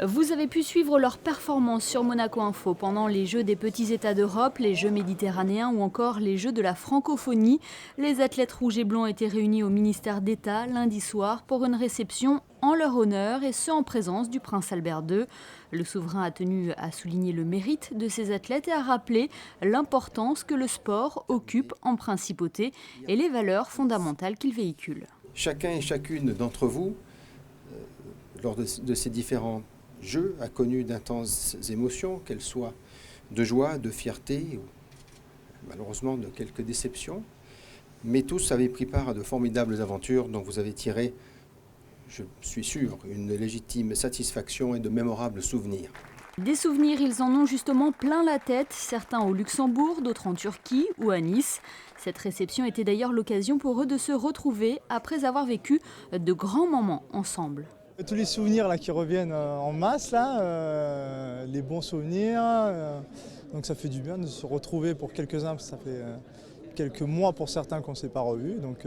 Vous avez pu suivre leurs performances sur Monaco Info pendant les Jeux des petits États d'Europe, les Jeux méditerranéens ou encore les Jeux de la francophonie. Les athlètes rouges et blancs étaient réunis au ministère d'État lundi soir pour une réception en leur honneur et ce en présence du prince Albert II. Le souverain a tenu à souligner le mérite de ces athlètes et à rappeler l'importance que le sport occupe en principauté et les valeurs fondamentales qu'il véhicule. Chacun et chacune d'entre vous, lors de ces différents jeux, a connu d'intenses émotions, qu'elles soient de joie, de fierté, ou malheureusement de quelques déceptions. Mais tous avaient pris part à de formidables aventures dont vous avez tiré, je suis sûr, une légitime satisfaction et de mémorables souvenirs. Des souvenirs, ils en ont justement plein la tête, certains au Luxembourg, d'autres en Turquie ou à Nice. Cette réception était d'ailleurs l'occasion pour eux de se retrouver après avoir vécu de grands moments ensemble. Tous les souvenirs là, qui reviennent en masse, là, les bons souvenirs, donc ça fait du bien de se retrouver pour quelques-uns, parce que ça fait quelques mois pour certains qu'on ne s'est pas revus, donc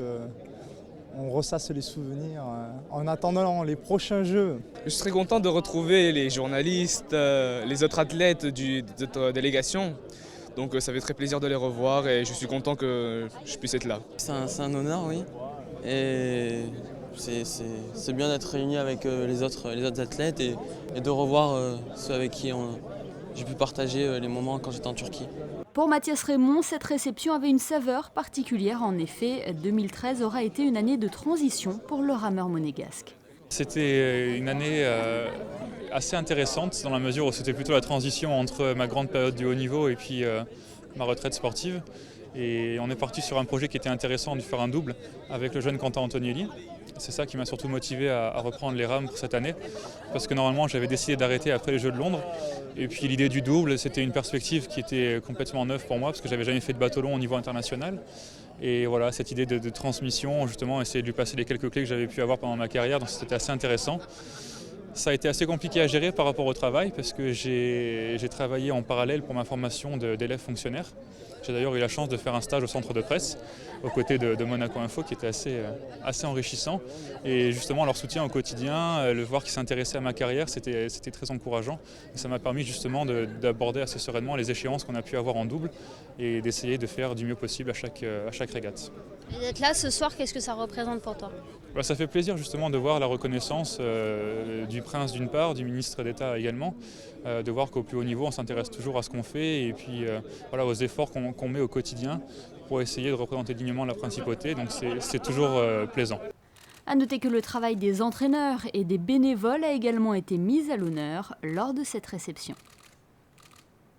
on ressasse les souvenirs en attendant les prochains jeux. Je suis très content de retrouver les journalistes, les autres athlètes de notre délégation, donc ça fait très plaisir de les revoir et je suis content que je puisse être là. C'est un honneur, oui, et c'est bien d'être réuni avec les autres athlètes et de revoir ceux avec qui j'ai pu partager les moments quand j'étais en Turquie. Pour Mathias Raymond, cette réception avait une saveur particulière. En effet, 2013 aura été une année de transition pour le rameur monégasque. C'était une année assez intéressante dans la mesure où c'était plutôt la transition entre ma grande période du haut niveau et puis ma retraite sportive. Et on est parti sur un projet qui était intéressant de faire un double avec le jeune Quentin Antonielli. C'est ça qui m'a surtout motivé à reprendre les rames pour cette année. Parce que normalement j'avais décidé d'arrêter après les Jeux de Londres. Et puis l'idée du double, c'était une perspective qui était complètement neuve pour moi parce que j'avais jamais fait de bateau long au niveau international. Et voilà, cette idée de transmission, justement, essayer de lui passer les quelques clés que j'avais pu avoir pendant ma carrière, donc c'était assez intéressant. Ça a été assez compliqué à gérer par rapport au travail parce que j'ai travaillé en parallèle pour ma formation d'élève fonctionnaire. J'ai d'ailleurs eu la chance de faire un stage au centre de presse aux côtés de Monaco Info qui était assez enrichissant. Et justement leur soutien au quotidien, le voir qu'ils s'intéressaient à ma carrière, c'était très encourageant. Et ça m'a permis justement d'aborder assez sereinement les échéances qu'on a pu avoir en double et d'essayer de faire du mieux possible à chaque régate. Et d'être là ce soir, qu'est-ce que ça représente pour toi ? Ça fait plaisir justement de voir la reconnaissance du prince d'une part, du ministre d'État également, de voir qu'au plus haut niveau on s'intéresse toujours à ce qu'on fait et puis voilà, aux efforts qu'on met au quotidien pour essayer de représenter dignement la principauté, donc c'est toujours plaisant. À noter que le travail des entraîneurs et des bénévoles a également été mis à l'honneur lors de cette réception.